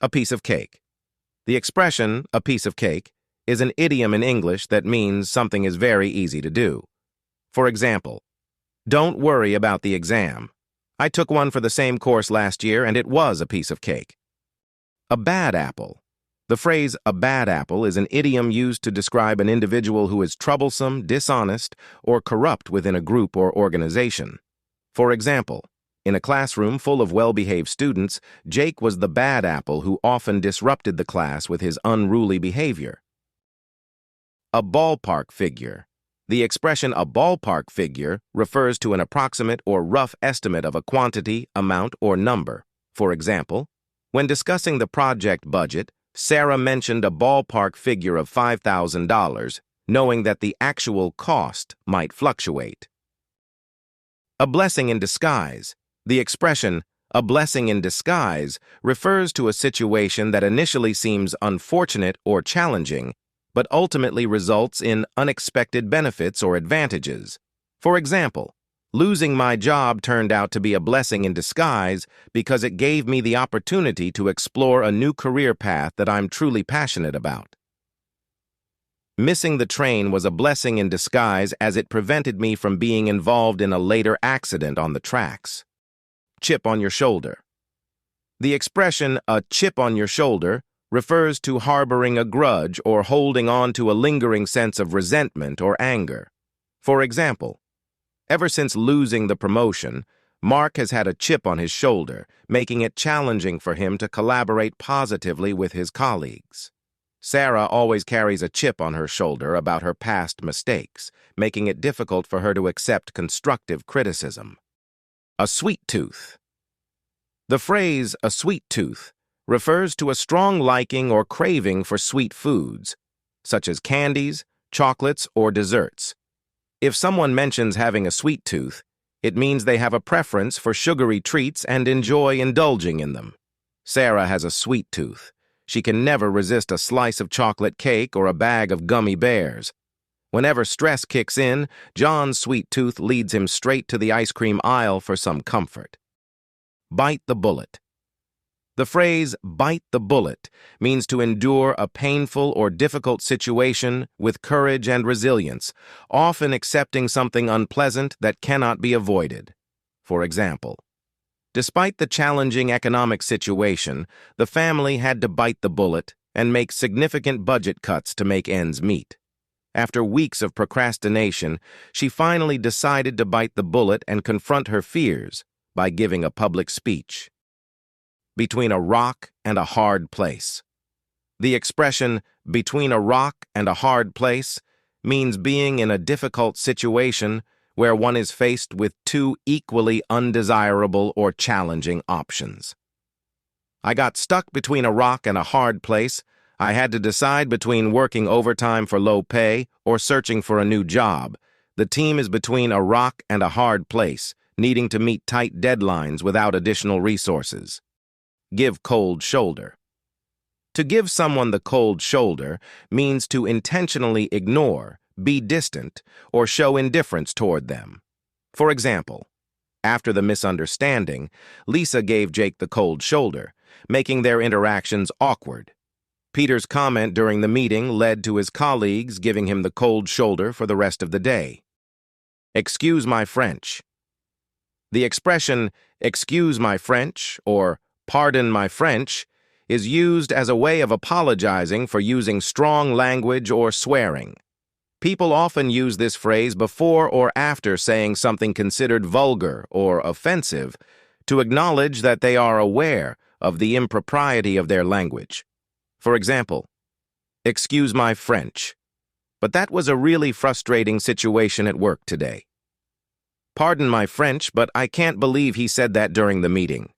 a piece of cake. The expression, a piece of cake, is an idiom in English that means something is very easy to do. For example, don't worry about the exam. I took one for the same course last year and it was a piece of cake. A bad apple. The phrase, a bad apple, is an idiom used to describe an individual who is troublesome, dishonest, or corrupt within a group or organization. For example, in a classroom full of well-behaved students, Jake was the bad apple who often disrupted the class with his unruly behavior. A ballpark figure. The expression a ballpark figure refers to an approximate or rough estimate of a quantity, amount, or number. For example, when discussing the project budget, Sarah mentioned a ballpark figure of $5,000, knowing that the actual cost might fluctuate. A blessing in disguise. The expression, a blessing in disguise, refers to a situation that initially seems unfortunate or challenging, but ultimately results in unexpected benefits or advantages. For example, losing my job turned out to be a blessing in disguise because it gave me the opportunity to explore a new career path that I'm truly passionate about. Missing the train was a blessing in disguise as it prevented me from being involved in a later accident on the tracks. Chip on your shoulder. The expression, a chip on your shoulder, refers to harboring a grudge or holding on to a lingering sense of resentment or anger. For example, ever since losing the promotion, Mark has had a chip on his shoulder, making it challenging for him to collaborate positively with his colleagues. Sarah always carries a chip on her shoulder about her past mistakes, making it difficult for her to accept constructive criticism. A sweet tooth. The phrase, a sweet tooth, refers to a strong liking or craving for sweet foods, such as candies, chocolates, or desserts. If someone mentions having a sweet tooth, it means they have a preference for sugary treats and enjoy indulging in them. Sarah has a sweet tooth. She can never resist a slice of chocolate cake or a bag of gummy bears. Whenever stress kicks in, John's sweet tooth leads him straight to the ice cream aisle for some comfort. Bite the bullet. The phrase, bite the bullet, means to endure a painful or difficult situation with courage and resilience, often accepting something unpleasant that cannot be avoided. For example, despite the challenging economic situation, the family had to bite the bullet and make significant budget cuts to make ends meet. After weeks of procrastination, she finally decided to bite the bullet and confront her fears by giving a public speech. Between a rock and a hard place. The expression, between a rock and a hard place, means being in a difficult situation where one is faced with two equally undesirable or challenging options. I got stuck between a rock and a hard place. I had to decide between working overtime for low pay or searching for a new job. The team is between a rock and a hard place, needing to meet tight deadlines without additional resources. Give cold shoulder. To give someone the cold shoulder means to intentionally ignore, be distant, or show indifference toward them. For example, after the misunderstanding, Lisa gave Jake the cold shoulder, making their interactions awkward. Peter's comment during the meeting led to his colleagues giving him the cold shoulder for the rest of the day. Excuse my French. The expression, excuse my French, or pardon my French, is used as a way of apologizing for using strong language or swearing. People often use this phrase before or after saying something considered vulgar or offensive to acknowledge that they are aware of the impropriety of their language. For example, excuse my French, but that was a really frustrating situation at work today. Pardon my French, but I can't believe he said that during the meeting.